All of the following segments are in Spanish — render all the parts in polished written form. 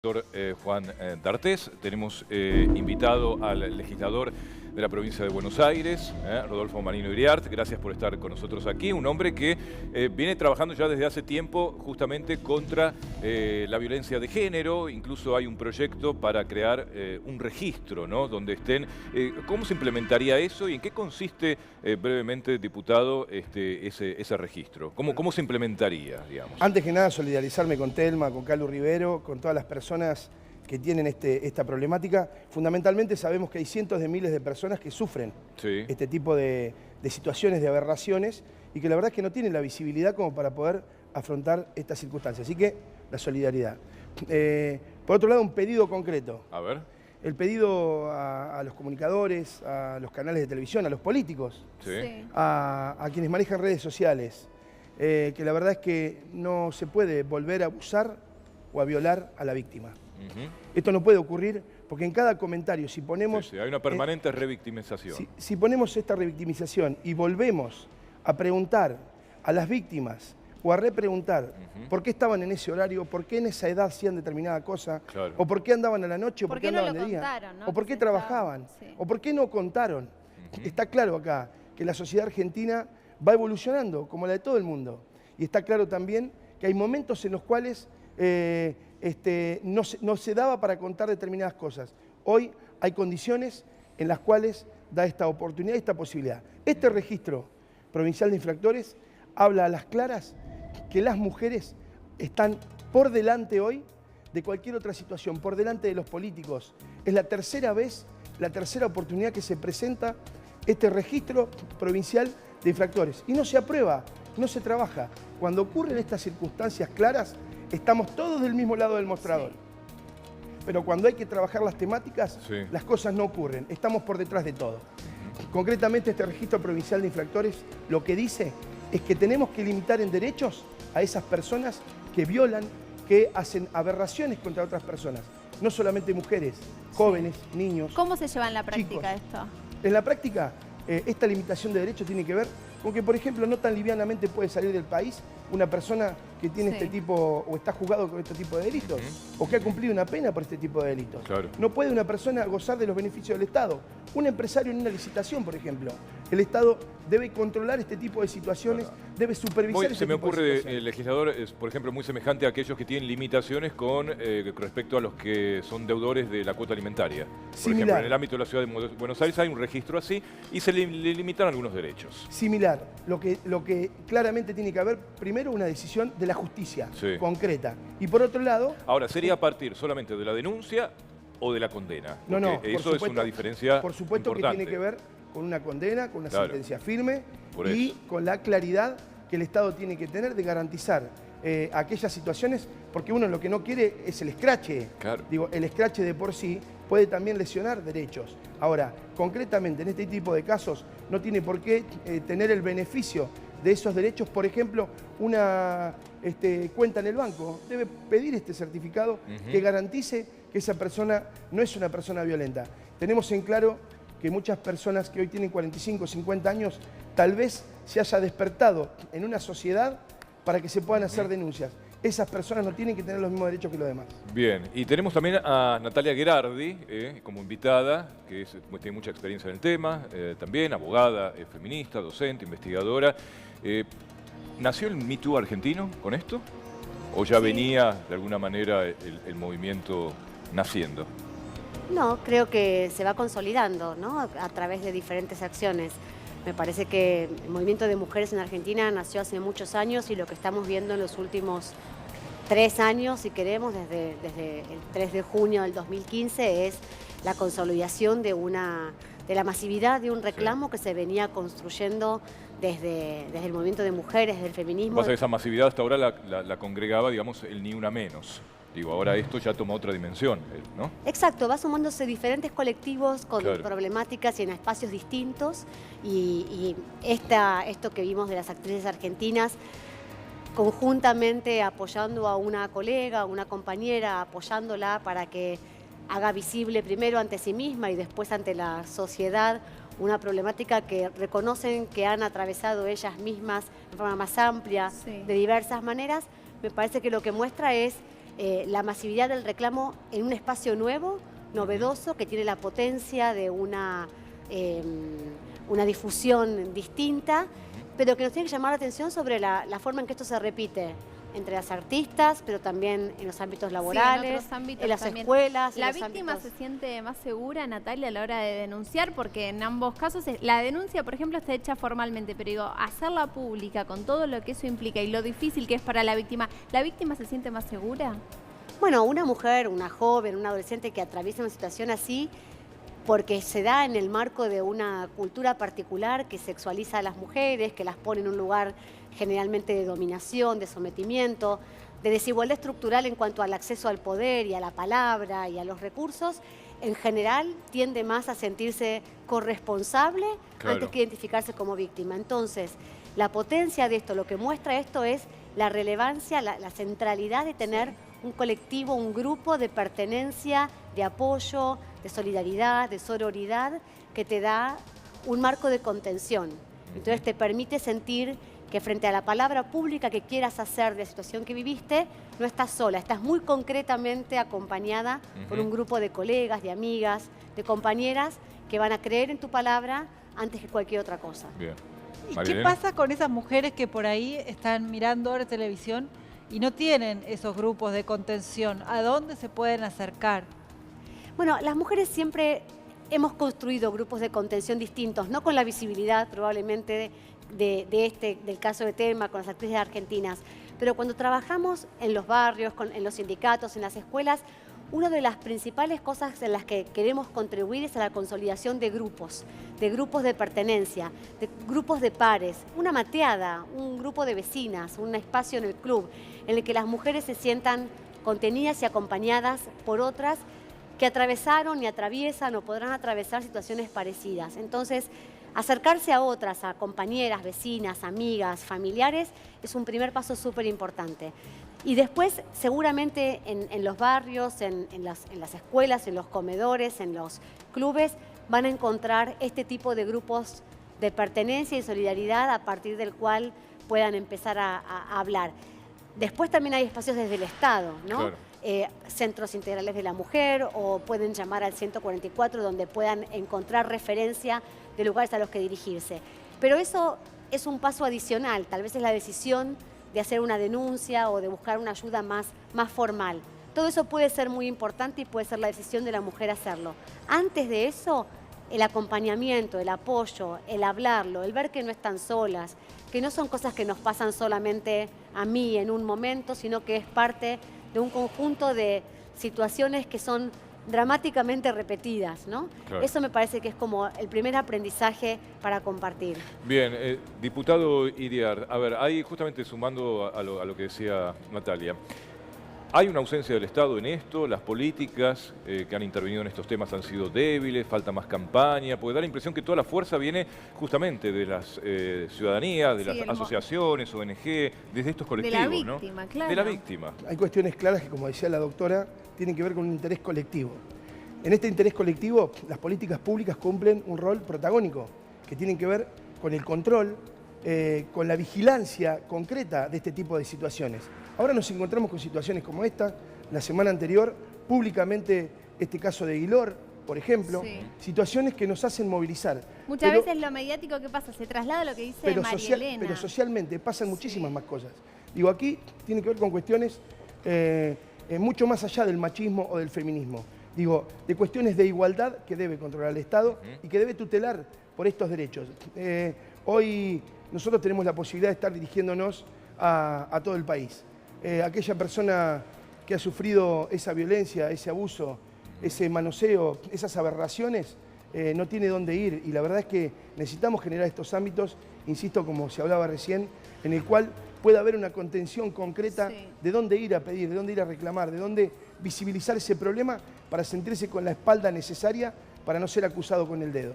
Doctor Juan D'Artés. Tenemos invitado al legislador de la provincia de Buenos Aires, Rodolfo Marino Iriart. Gracias por estar con nosotros aquí. Un hombre que viene trabajando ya desde hace tiempo justamente contra la violencia de género. Incluso hay un proyecto para crear un registro, ¿no? Donde estén... ¿Cómo se implementaría eso y en qué consiste brevemente, diputado, ese registro? ¿Cómo se implementaría, digamos? Antes que nada, solidarizarme con Telma, con Calu Rivero, con todas las personas que tienen esta problemática. Fundamentalmente sabemos que hay cientos de miles de personas que sufren este tipo de situaciones, de aberraciones, y que la verdad es que no tienen la visibilidad como para poder afrontar estas circunstancias. Así que la solidaridad. Por otro lado, un pedido concreto. A ver. El pedido a los comunicadores, a los canales de televisión, a los políticos, a quienes manejan redes sociales, que la verdad es que no se puede volver a abusar o a violar a la víctima. Esto no puede ocurrir porque en cada comentario, si ponemos... hay una permanente revictimización. Si ponemos esta revictimización y volvemos a preguntar a las víctimas o a repreguntar por qué estaban en ese horario, por qué en esa edad hacían determinada cosa, o por qué andaban a la noche, o por qué andaban de día, o por qué trabajaban, o por qué no contaron. Está claro acá que la sociedad argentina va evolucionando, como la de todo el mundo. Y está claro también que hay momentos en los cuales no se daba para contar determinadas cosas. Hoy hay condiciones en las cuales da esta oportunidad y esta posibilidad. Este registro provincial de infractores habla a las claras que las mujeres están por delante hoy de cualquier otra situación, por delante de los políticos. Es la tercera vez, la tercera oportunidad que se presenta este registro provincial de infractores. Y no se aprueba, no se trabaja. Cuando ocurren estas circunstancias claras, estamos todos del mismo lado del mostrador. Pero cuando hay que trabajar las temáticas, las cosas no ocurren. Estamos por detrás de todo. Concretamente, este registro provincial de infractores lo que dice es que tenemos que limitar en derechos a esas personas que violan, que hacen aberraciones contra otras personas. No solamente mujeres, jóvenes, niños. ¿Cómo se lleva en la práctica chicos. esto? En la práctica, esta limitación de derechos tiene que ver con que, por ejemplo, no tan livianamente puede salir del país una persona que tiene este tipo, o está juzgado con este tipo de delitos, o que ha cumplido una pena por este tipo de delitos. No puede una persona gozar de los beneficios del Estado. Un empresario en una licitación, por ejemplo. El Estado debe controlar este tipo de situaciones, debe supervisar Se me ocurre, legislador, es por ejemplo muy semejante a aquellos que tienen limitaciones con respecto a los que son deudores de la cuota alimentaria. Por ejemplo, en el ámbito de la ciudad de Buenos Aires hay un registro así y se le limitan algunos derechos. Similar. Lo que claramente tiene que haber, primero, una decisión de la justicia concreta. Y por otro lado... Ahora, ¿sería a partir solamente de la denuncia o de la condena? Porque no, eso es una diferencia por supuesto importante. Que tiene que ver con una condena, con una sentencia firme y con la claridad que el Estado tiene que tener de garantizar aquellas situaciones, porque uno lo que no quiere es el escrache. Digo, el escrache de por sí puede también lesionar derechos. Ahora, concretamente en este tipo de casos no tiene por qué tener el beneficio de esos derechos. Por ejemplo, una cuenta en el banco debe pedir este certificado que garantice que esa persona no es una persona violenta. Tenemos en claro que muchas personas que hoy tienen 45 o 50 años tal vez se haya despertado en una sociedad para que se puedan hacer denuncias. Esas personas no tienen que tener los mismos derechos que los demás. Bien, y tenemos también a Natalia Gherardi como invitada, que tiene mucha experiencia en el tema, también abogada, feminista, docente, investigadora. ¿Nació el Me Too argentino con esto? ¿O ya venía de alguna manera el movimiento naciendo? No, creo que se va consolidando, ¿no? A través de diferentes acciones. Me parece que el movimiento de mujeres en Argentina nació hace muchos años y lo que estamos viendo en los últimos 3 años, si queremos, desde el 3 de junio del 2015, es la consolidación de la masividad de un reclamo que se venía construyendo desde el movimiento de mujeres, del feminismo. Pasa que esa masividad hasta ahora la congregaba, digamos, el Ni Una Menos. Digo, ahora esto ya toma otra dimensión, ¿no? Exacto, va sumándose diferentes colectivos con problemáticas y en espacios distintos. Y esto que vimos de las actrices argentinas, conjuntamente apoyando a una colega, a una compañera, apoyándola para que haga visible primero ante sí misma y después ante la sociedad una problemática que reconocen que han atravesado ellas mismas de forma más amplia, de diversas maneras. Me parece que lo que muestra es la masividad del reclamo en un espacio nuevo, novedoso, que tiene la potencia de una difusión distinta, pero que nos tiene que llamar la atención sobre la forma en que esto se repite entre las artistas, pero también en los ámbitos laborales, en otros ámbitos en las también. escuelas. La en los víctima ámbitos... se siente más segura, Natalia, a la hora de denunciar, porque en ambos casos la denuncia, por ejemplo, está hecha formalmente, pero digo, hacerla pública con todo lo que eso implica y lo difícil que es para ¿la víctima se siente más segura? Bueno, una mujer, una joven, un adolescente que atraviesa una situación así, porque se da en el marco de una cultura particular que sexualiza a las mujeres, que las pone en un lugar generalmente de dominación, de sometimiento, de desigualdad estructural en cuanto al acceso al poder y a la palabra y a los recursos, en general tiende más a sentirse corresponsable antes que identificarse como víctima. Entonces, la potencia de esto, lo que muestra esto es la relevancia, la centralidad de tener un colectivo, un grupo de pertenencia, de apoyo, de solidaridad, de sororidad, que te da un marco de contención. Entonces te permite sentir que frente a la palabra pública que quieras hacer de la situación que viviste, no estás sola, estás muy concretamente acompañada por un grupo de colegas, de amigas, de compañeras que van a creer en tu palabra antes que cualquier otra cosa. Bien. ¿Y qué pasa con esas mujeres que por ahí están mirando ahora televisión y no tienen esos grupos de contención? ¿A dónde se pueden acercar? Bueno, las mujeres siempre hemos construido grupos de contención distintos, no con la visibilidad probablemente del caso de Telma, con las actrices argentinas, pero cuando trabajamos en los barrios, en los sindicatos, en las escuelas, una de las principales cosas en las que queremos contribuir es a la consolidación de grupos de pertenencia, de grupos de pares, una mateada, un grupo de vecinas, un espacio en el club, en el que las mujeres se sientan contenidas y acompañadas por otras que atravesaron y atraviesan o podrán atravesar situaciones parecidas. Entonces, acercarse a otras, a compañeras, vecinas, amigas, familiares, es un primer paso súper importante. Y después, seguramente en los barrios, en las escuelas, en los comedores, en los clubes, van a encontrar este tipo de grupos de pertenencia y solidaridad a partir del cual puedan empezar a hablar. Después también hay espacios desde el Estado, ¿no? Claro. Centros integrales de la mujer, o pueden llamar al 144 donde puedan encontrar referencia de lugares a los que dirigirse. Pero eso es un paso adicional, tal vez es la decisión de hacer una denuncia o de buscar una ayuda más formal. Todo eso puede ser muy importante y puede ser la decisión de la mujer hacerlo. Antes de eso, el acompañamiento, el apoyo, el hablarlo, el ver que no están solas, que no son cosas que nos pasan solamente a mí en un momento, sino que es parte de un conjunto de situaciones que son dramáticamente repetidas, ¿no? Claro. Eso me parece que es como el primer aprendizaje para compartir. Bien, diputado Iriart, a ver, ahí justamente sumando a lo que decía Natalia, hay una ausencia del Estado en esto, las políticas que han intervenido en estos temas han sido débiles, falta más campaña, porque da la impresión que toda la fuerza viene justamente de las ciudadanías, de las asociaciones, ONG, desde estos colectivos, de la víctima, ¿no? claro. De la víctima. Hay cuestiones claras que, como decía la doctora, tienen que ver con un interés colectivo. En este interés colectivo, las políticas públicas cumplen un rol protagónico, que tienen que ver con el control, con la vigilancia concreta de este tipo de situaciones. Ahora nos encontramos con situaciones como esta. La semana anterior, públicamente, este caso de Guilor, por ejemplo, situaciones que nos hacen movilizar. Muchas veces lo mediático que pasa se traslada a lo que dice María Elena. Pero socialmente pasan muchísimas más cosas. Digo, aquí tiene que ver con cuestiones mucho más allá del machismo o del feminismo. Digo, de cuestiones de igualdad que debe controlar el Estado y que debe tutelar por estos derechos. Hoy nosotros tenemos la posibilidad de estar dirigiéndonos a todo el país. Aquella persona que ha sufrido esa violencia, ese abuso, ese manoseo, esas aberraciones, no tiene dónde ir. Y la verdad es que necesitamos generar estos ámbitos, insisto, como se hablaba recién, en el cual pueda haber una contención concreta de dónde ir a pedir, de dónde ir a reclamar, de dónde visibilizar ese problema para sentirse con la espalda necesaria para no ser acusado con el dedo.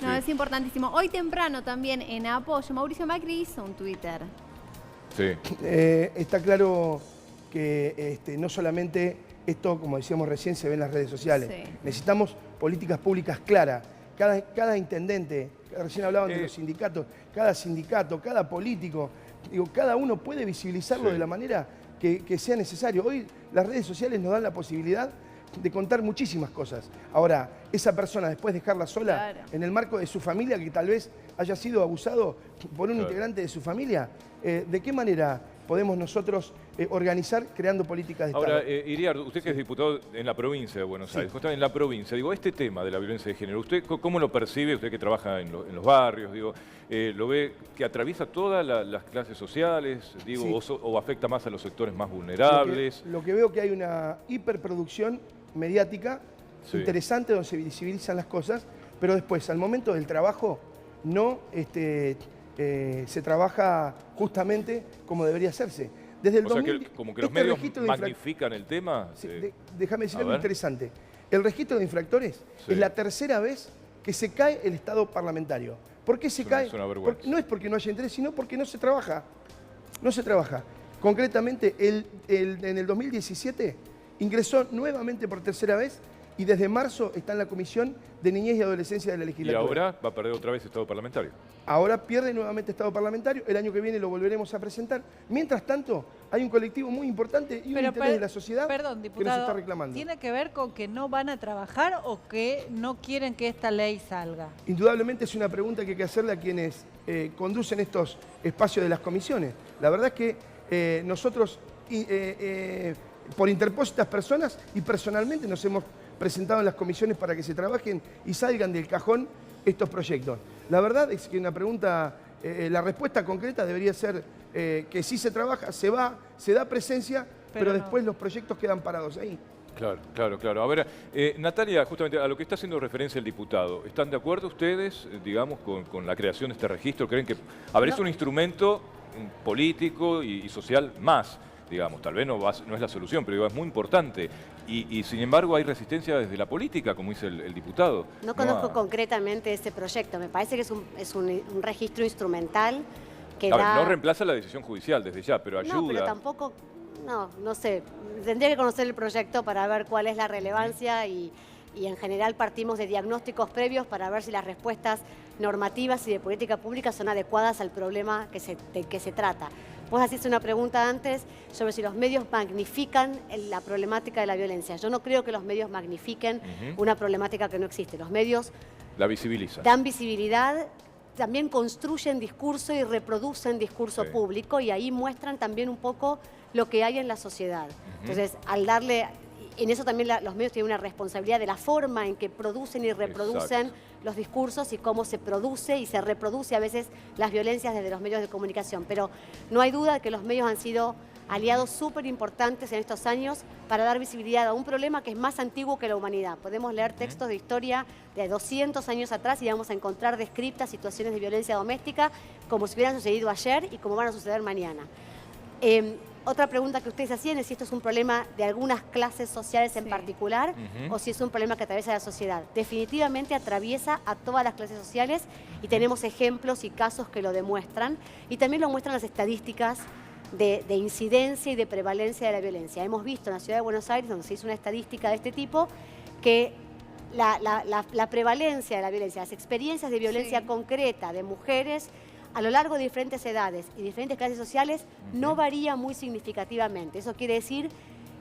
No, es importantísimo. Hoy temprano también en Apoyo, Mauricio Macri hizo un Twitter. Sí. Está claro que no solamente esto, como decíamos recién, se ve en las redes sociales. Necesitamos políticas públicas claras. Cada intendente, recién hablaban de los sindicatos, cada sindicato, cada político, digo, cada uno puede visibilizarlo de la manera que sea necesario. Hoy las redes sociales nos dan la posibilidad de contar muchísimas cosas. Ahora, esa persona después dejarla sola Claro. en el marco de su familia, que tal vez haya sido abusado por un Claro. integrante de su familia, ¿de qué manera podemos nosotros organizar creando políticas de Ahora, Estado? Iriart, usted que es diputado en la provincia de Buenos Sí. Aires, justamente en la provincia, digo, este tema de la violencia de género, ¿usted cómo lo percibe? Usted que trabaja en los barrios, digo, ¿lo ve que atraviesa todas las clases sociales, digo, Sí. o afecta más a los sectores más vulnerables? Lo que veo que hay una hiperproducción mediática Sí. interesante donde se visibilizan las cosas, pero después, al momento del trabajo, no se trabaja justamente como debería hacerse. Desde el O sea, 2000, que como que los este medios registro de magnifican el tema. Sí, déjame decir a algo ver. interesante. El registro de infractores Sí. es la tercera vez que se cae el Estado parlamentario. ¿Por qué se cae? Es una vergüenza. No es porque no haya interés, sino porque no se trabaja. No se trabaja. Concretamente, en el 2017 ingresó nuevamente por tercera vez y desde marzo está en la Comisión de Niñez y Adolescencia de la Y Legislatura. ahora va a perder otra vez Estado parlamentario. Ahora pierde nuevamente Estado parlamentario, el año que viene lo volveremos a presentar. Mientras tanto, hay un colectivo muy importante y un interés de la sociedad Perdón, que nos diputado, está reclamando. ¿tiene que ver con que no van a trabajar o que no quieren que esta ley salga? Indudablemente es una pregunta que hay que hacerle a quienes conducen estos espacios de las comisiones. La verdad es que nosotros, por interpósitas personas y personalmente, nos hemos presentado en las comisiones para que se trabajen y salgan del cajón estos proyectos. La verdad es que una pregunta, la respuesta concreta debería ser que sí se trabaja, se da presencia, pero no. después los proyectos quedan parados ahí. Claro, claro, claro. A ver, Natalia, justamente a lo que está haciendo referencia el diputado, ¿están de acuerdo ustedes, digamos, con la creación de este registro? ¿Creen que, a ver, es un instrumento político y social más, digamos, tal vez no es la solución, pero digo, es muy importante. Y sin embargo hay resistencia desde la política, como dice el diputado. No conozco a- concretamente ese proyecto. Me parece que es un registro instrumental que A ver, da... no reemplaza la decisión judicial desde ya, pero ayuda. No, pero tampoco, no sé. Tendría que conocer el proyecto para ver cuál es la relevancia y en general partimos de diagnósticos previos para ver si las respuestas normativas y de política pública son adecuadas al problema del que se trata. Vos haciste una pregunta antes sobre si los medios magnifican la problemática de la violencia. Yo no creo que los medios magnifiquen una problemática que no existe. Los medios La visibiliza. dan visibilidad, también construyen discurso y reproducen discurso Sí. público y ahí muestran también un poco lo que hay en la sociedad. Entonces, al darle... En eso también los medios tienen una responsabilidad de la forma en que producen y reproducen Exacto. los discursos y cómo se produce y se reproduce a veces las violencias desde los medios de comunicación. Pero no hay duda de que los medios han sido aliados súper importantes en estos años para dar visibilidad a un problema que es más antiguo que la humanidad. Podemos leer textos de historia de 200 años atrás y vamos a encontrar descritas situaciones de violencia doméstica como si hubieran sucedido ayer y como van a suceder mañana. Otra pregunta que ustedes hacían es si esto es un problema de algunas clases sociales en particular o si es un problema que atraviesa la sociedad. Definitivamente atraviesa a todas las clases sociales y tenemos ejemplos y casos que lo demuestran y también lo muestran las estadísticas de incidencia y de prevalencia de la violencia. Hemos visto en la ciudad de Buenos Aires, donde se hizo una estadística de este tipo, que la prevalencia de la violencia, las experiencias de violencia concreta de mujeres a lo largo de diferentes edades y diferentes clases sociales no varía muy significativamente. Eso quiere decir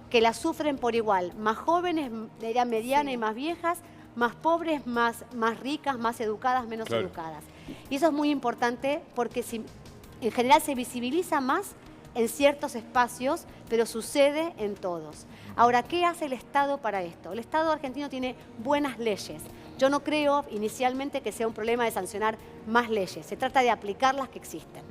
que la sufren por igual, más jóvenes, de edad mediana y más viejas, más pobres, más ricas, más educadas, menos Claro. educadas. Y eso es muy importante porque en general se visibiliza más en ciertos espacios, pero sucede en todos. Ahora, ¿qué hace el Estado para esto? El Estado argentino tiene buenas leyes. Yo no creo inicialmente que sea un problema de sancionar más leyes. Se trata de aplicar las que existen.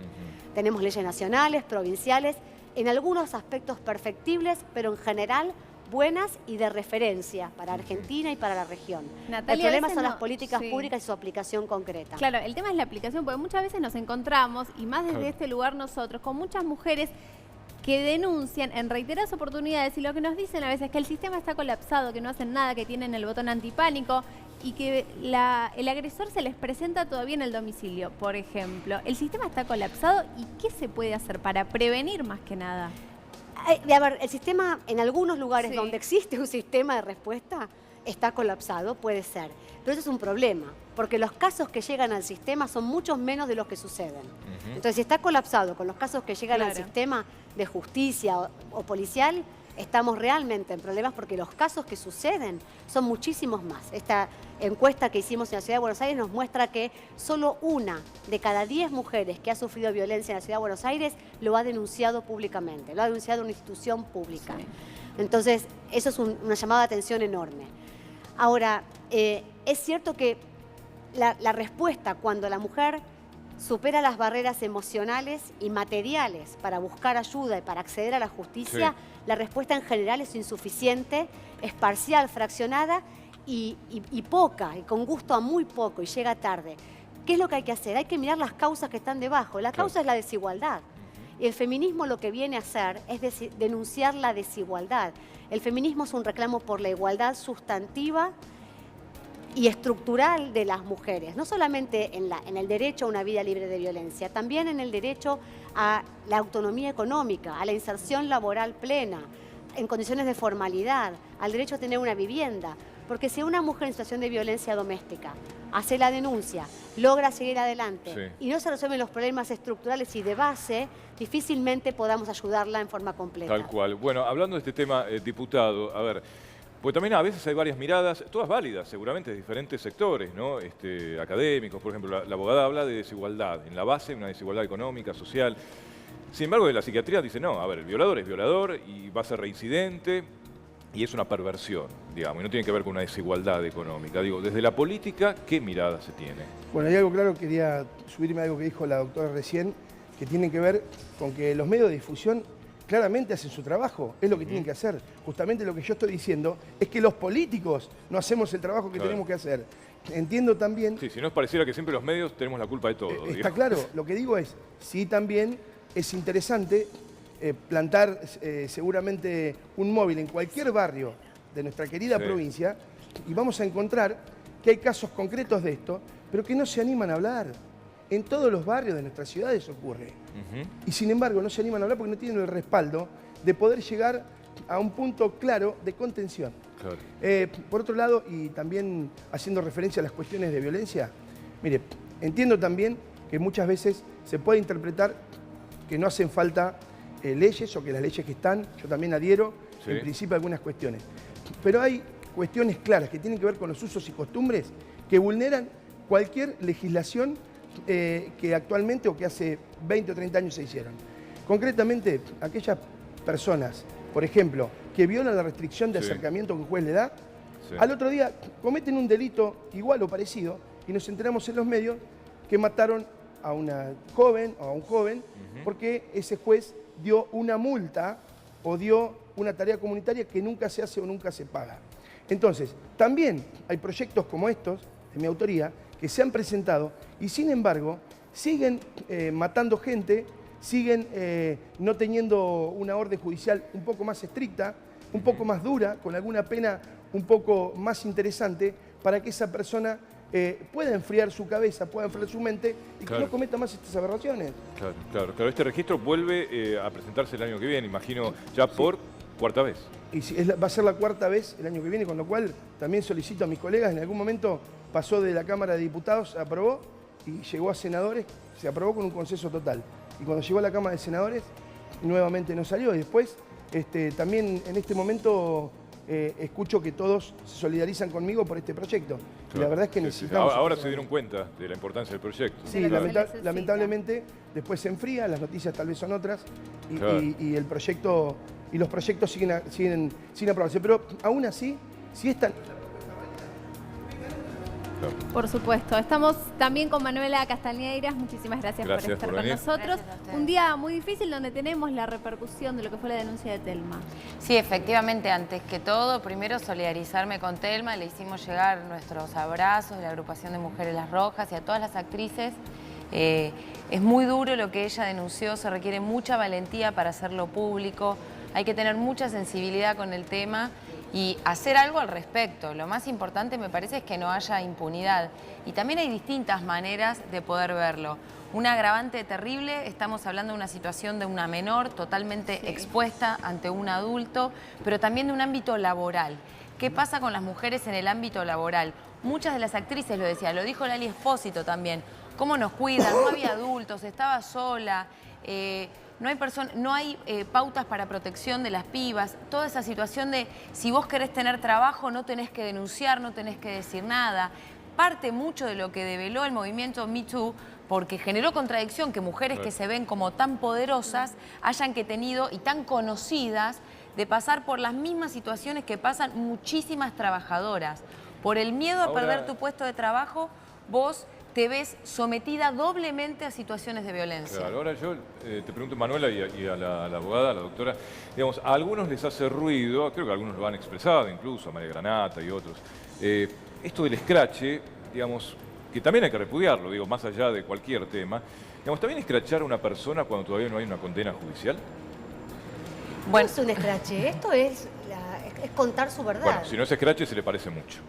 Tenemos leyes nacionales, provinciales, en algunos aspectos perfectibles, pero en general buenas y de referencia para Argentina y para la región. Natalia, El problema a veces son las no- políticas sí. públicas y su aplicación concreta. Claro, el tema es la aplicación, porque muchas veces nos encontramos, y más desde Claro. este lugar nosotros, con muchas mujeres que denuncian en reiteradas oportunidades y lo que nos dicen a veces es que el sistema está colapsado, que no hacen nada, que tienen el botón antipánico y que el agresor se les presenta todavía en el domicilio, por ejemplo. El sistema está colapsado y ¿qué se puede hacer para prevenir más que nada? A ver, el sistema, en algunos lugares Sí. donde existe un sistema de respuesta, está colapsado, puede ser. Pero eso es un problema, porque los casos que llegan al sistema son muchos menos de los que suceden. Entonces, si está colapsado con los casos que llegan al sistema de justicia o policial, estamos realmente en problemas porque los casos que suceden son muchísimos más. Esta encuesta que hicimos en la Ciudad de Buenos Aires nos muestra que solo 1 de cada 10 mujeres que ha sufrido violencia en la Ciudad de Buenos Aires lo ha denunciado públicamente, lo ha denunciado una institución pública. Sí. Entonces, eso es una llamada de atención enorme. Ahora, es cierto que la respuesta cuando la mujer supera las barreras emocionales y materiales para buscar ayuda y para acceder a la justicia, la respuesta en general es insuficiente, es parcial, fraccionada y poca, y con gusto a muy poco, y llega tarde. ¿Qué es lo que hay que hacer? Hay que mirar las causas que están debajo. La causa es la desigualdad. Y el feminismo lo que viene a hacer es denunciar la desigualdad. El feminismo es un reclamo por la igualdad sustantiva y estructural de las mujeres, no solamente en el derecho a una vida libre de violencia, también en el derecho a la autonomía económica, a la inserción laboral plena, en condiciones de formalidad, al derecho a tener una vivienda. Porque si una mujer en situación de violencia doméstica hace la denuncia, logra seguir adelante y no se resuelven los problemas estructurales y de base, difícilmente podamos ayudarla en forma completa. Tal cual. Bueno, hablando de este tema, diputado, a ver, pues también a veces hay varias miradas, todas válidas, seguramente, de diferentes sectores, ¿no? Académicos, por ejemplo, la abogada habla de desigualdad, en la base una desigualdad económica, social. Sin embargo, de la psiquiatría dice, no, a ver, el violador es violador y va a ser reincidente y es una perversión, digamos, y no tiene que ver con una desigualdad económica. Digo, desde la política, ¿qué mirada se tiene? Bueno, hay algo claro, quería subirme a algo que dijo la doctora recién, que tiene que ver con que los medios de difusión claramente hacen su trabajo, es lo que tienen que hacer. Justamente lo que yo estoy diciendo es que los políticos no hacemos el trabajo que tenemos que hacer. Entiendo también... Sí, si no pareciera que siempre los medios tenemos la culpa de todo. Está claro, lo que digo es, sí también es interesante plantar seguramente un móvil en cualquier barrio de nuestra querida provincia y vamos a encontrar que hay casos concretos de esto, pero que no se animan a hablar. En todos los barrios de nuestras ciudades ocurre. Y sin embargo no se animan a hablar porque no tienen el respaldo de poder llegar a un punto claro de contención. Claro. Por otro lado, y también haciendo referencia a las cuestiones de violencia, mire, entiendo también que muchas veces se puede interpretar que no hacen falta leyes o que las leyes que están, yo también adhiero en principio a algunas cuestiones. Pero hay cuestiones claras que tienen que ver con los usos y costumbres que vulneran cualquier legislación que actualmente o que hace 20 o 30 años se hicieron. Concretamente, aquellas personas, por ejemplo, que violan la restricción de acercamiento que un juez le da, al otro día cometen un delito igual o parecido y nos enteramos en los medios que mataron a una joven o a un joven porque ese juez dio una multa o dio una tarea comunitaria que nunca se hace o nunca se paga. Entonces, también hay proyectos como estos, de mi autoría, que se han presentado y sin embargo siguen matando gente, siguen no teniendo una orden judicial un poco más estricta, un poco más dura, con alguna pena un poco más interesante para que esa persona pueda enfriar su cabeza, pueda enfriar su mente y que no cometa más estas aberraciones. Claro. Este registro vuelve a presentarse el año que viene, imagino, ya por cuarta vez. Y va a ser la cuarta vez el año que viene, con lo cual también solicito a mis colegas, en algún momento pasó de la Cámara de Diputados, se aprobó y llegó a senadores, se aprobó con un consenso total. Y cuando llegó a la Cámara de Senadores, nuevamente no salió. Y después, también en este momento, escucho que todos se solidarizan conmigo por este proyecto. Y la verdad es que necesitamos... Ahora se dieron cuenta de la importancia del proyecto. Sí, lamentablemente después se enfría, las noticias tal vez son otras, y el proyecto... Y los proyectos siguen sin aprobarse. Pero aún así, si esta... Por supuesto. Estamos también con Manuela Castañeiras. Muchísimas gracias por estar con nosotros. Un día muy difícil donde tenemos la repercusión de lo que fue la denuncia de Telma. Sí, efectivamente, antes que todo, primero solidarizarme con Telma. Le hicimos llegar nuestros abrazos, la agrupación de Mujeres Las Rojas y a todas las actrices. Es muy duro lo que ella denunció, se requiere mucha valentía para hacerlo público. Hay que tener mucha sensibilidad con el tema y hacer algo al respecto. Lo más importante me parece es que no haya impunidad. Y también hay distintas maneras de poder verlo. Un agravante terrible, estamos hablando de una situación de una menor totalmente expuesta ante un adulto, pero también de un ámbito laboral. ¿Qué pasa con las mujeres en el ámbito laboral? Muchas de las actrices lo decían, lo dijo Lali Espósito también. ¿Cómo nos cuidan? No había adultos, estaba sola, no hay pautas para protección de las pibas. Toda esa situación de si vos querés tener trabajo no tenés que denunciar, no tenés que decir nada. Parte mucho de lo que develó el movimiento Me Too, porque generó contradicción que mujeres que se ven como tan poderosas hayan que tenido y tan conocidas de pasar por las mismas situaciones que pasan muchísimas trabajadoras. Por el miedo a perder tu puesto de trabajo, vos te ves sometida doblemente a situaciones de violencia. Claro, ahora yo te pregunto, Manuela, y a la abogada, a la doctora, digamos, a algunos les hace ruido, creo que algunos lo han expresado, incluso a María Granata y otros, esto del escrache, digamos, que también hay que repudiarlo, digo, más allá de cualquier tema, digamos, ¿también escrachar a una persona cuando todavía no hay una condena judicial? Bueno, no es un escrache, esto es contar su verdad. Bueno, si no es escrache se le parece mucho.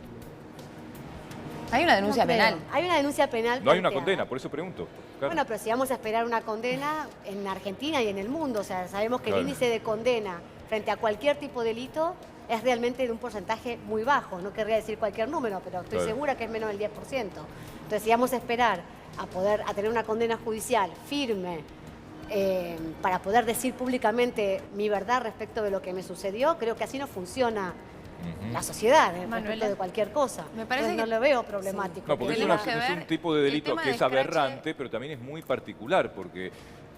Hay una denuncia penal. Hay una denuncia penal. No hay una condena, por eso pregunto. Claro. Bueno, pero si vamos a esperar una condena en Argentina y en el mundo, o sea, sabemos que el índice de condena frente a cualquier tipo de delito es realmente de un porcentaje muy bajo. No querría decir cualquier número, pero estoy segura que es menos del 10%. Entonces, si vamos a esperar a tener una condena judicial firme, para poder decir públicamente mi verdad respecto de lo que me sucedió, creo que así no funciona la sociedad respecto de cualquier cosa. Me parece no lo veo problemático. No, porque es un tipo de delito que es aberrante, pero también es muy particular, porque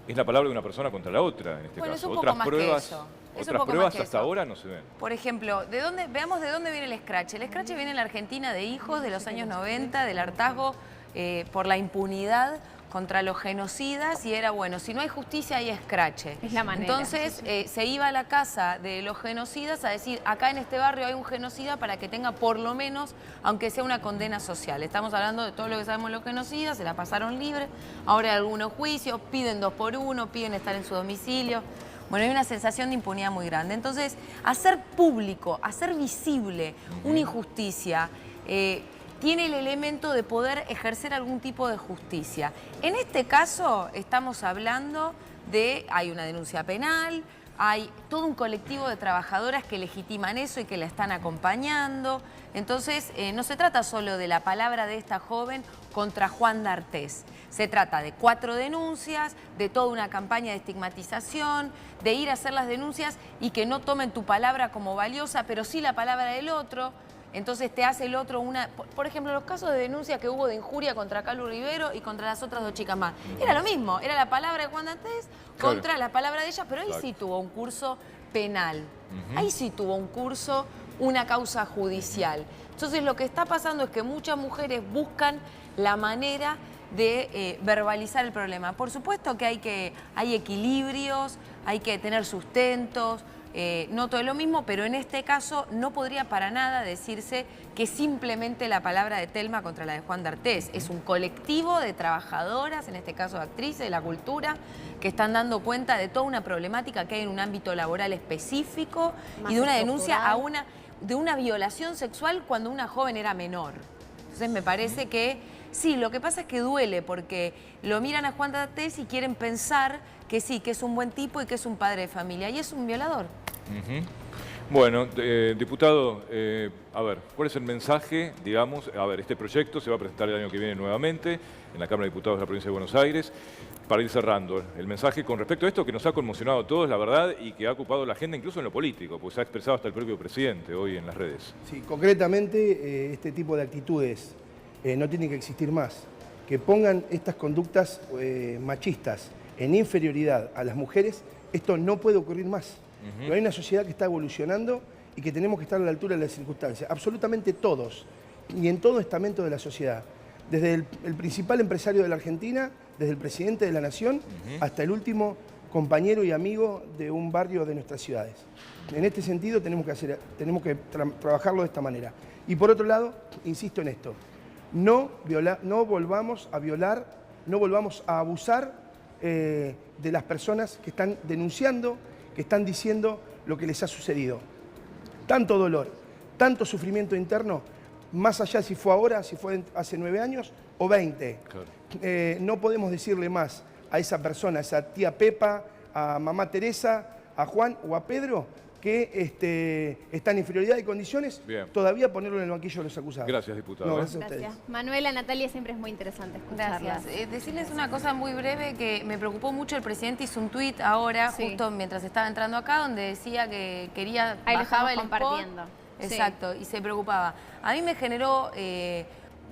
es la palabra de una persona contra la otra, en este caso. Es un poco más que eso. Otras pruebas hasta ahora no se ven. Por ejemplo, veamos de dónde viene el escrache. El escrache viene en la Argentina de hijos de los años 90, del hartazgo por la impunidad contra los genocidas, y era bueno, si no hay justicia hay escrache. Es la manera. Entonces se iba a la casa de los genocidas a decir, acá en este barrio hay un genocida para que tenga por lo menos, aunque sea una condena social. Estamos hablando de todo lo que sabemos de los genocidas, se la pasaron libre, ahora hay algunos juicios, piden 2 por 1, piden estar en su domicilio. Bueno, hay una sensación de impunidad muy grande. Entonces, hacer público, hacer visible una injusticia, tiene el elemento de poder ejercer algún tipo de justicia. En este caso estamos hablando de, hay una denuncia penal, hay todo un colectivo de trabajadoras que legitiman eso y que la están acompañando. Entonces no se trata solo de la palabra de esta joven contra Juan D'Artés. Se trata de 4 denuncias, de toda una campaña de estigmatización, de ir a hacer las denuncias y que no tomen tu palabra como valiosa, pero sí la palabra del otro. Entonces te hace el otro una... Por ejemplo, los casos de denuncia que hubo de injuria contra Calu Rivero y contra las otras 2 chicas más. Era lo mismo, era la palabra de Juan D'Artés contra la palabra de ella, pero ahí sí tuvo un curso penal. Ahí sí tuvo un curso, una causa judicial. Entonces lo que está pasando es que muchas mujeres buscan la manera de verbalizar el problema. Por supuesto que hay equilibrios, hay que tener sustentos, no todo es lo mismo, pero en este caso no podría para nada decirse que simplemente la palabra de Telma contra la de Juan D'Artés. Es un colectivo de trabajadoras, en este caso de actrices de la cultura, que están dando cuenta de toda una problemática que hay en un ámbito laboral específico y de una denuncia de una violación sexual cuando una joven era menor. Entonces me parece que sí, lo que pasa es que duele porque lo miran a Juan D'Artés y quieren pensar que sí, que es un buen tipo y que es un padre de familia, y es un violador. Bueno, diputado, a ver, ¿cuál es el mensaje, digamos? A ver, este proyecto se va a presentar el año que viene nuevamente en la Cámara de Diputados de la Provincia de Buenos Aires. Para ir cerrando, el mensaje con respecto a esto que nos ha conmocionado a todos, la verdad, y que ha ocupado la agenda incluso en lo político, pues se ha expresado hasta el propio presidente hoy en las redes. Sí, concretamente este tipo de actitudes no tienen que existir más. Que pongan estas conductas machistas en inferioridad a las mujeres, esto no puede ocurrir más. Pero hay una sociedad que está evolucionando y que tenemos que estar a la altura de las circunstancias. Absolutamente todos, y en todo estamento de la sociedad. Desde el principal empresario de la Argentina, desde el presidente de la Nación, hasta el último compañero y amigo de un barrio de nuestras ciudades. En este sentido tenemos que trabajarlo de esta manera. Y por otro lado, insisto en esto, no volvamos a violar, no volvamos a abusar de las personas que están denunciando, que están diciendo lo que les ha sucedido. Tanto dolor, tanto sufrimiento interno, más allá si fue ahora, si fue hace 9 años o 20. Claro. No podemos decirle más a esa persona, a esa tía Pepa, a mamá Teresa, a Juan o a Pedro, que está en inferioridad de condiciones, Bien. todavía ponerlo en el banquillo de los acusados. Gracias, diputado. No, gracias a Gracias. ustedes. Manuela, Natalia, siempre es muy interesante escucharlas. Gracias. Decirles una cosa muy breve que me preocupó mucho. El presidente hizo un tuit ahora, Sí. justo mientras estaba entrando acá, donde decía que quería, Ahí lo bajaba estamos el spot. compartiendo. Sí. Exacto, y se preocupaba. A mí me generó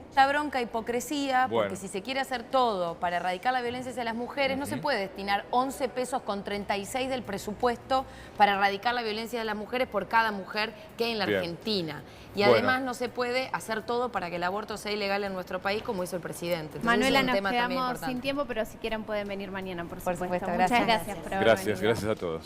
mucha bronca, hipocresía, Bueno. porque si se quiere hacer todo para erradicar la violencia hacia las mujeres, no se puede destinar 11 pesos con 36 del presupuesto para erradicar la violencia de las mujeres por cada mujer que hay en la Bien. Argentina. Y Bueno. además no se puede hacer todo para que el aborto sea ilegal en nuestro país, como hizo el presidente. Entonces, Manuela, es un nos tema también quedamos importante. sin tiempo, pero si quieren pueden venir mañana, por supuesto. supuesto, Muchas gracias. gracias por haber Gracias, venido. gracias a todos.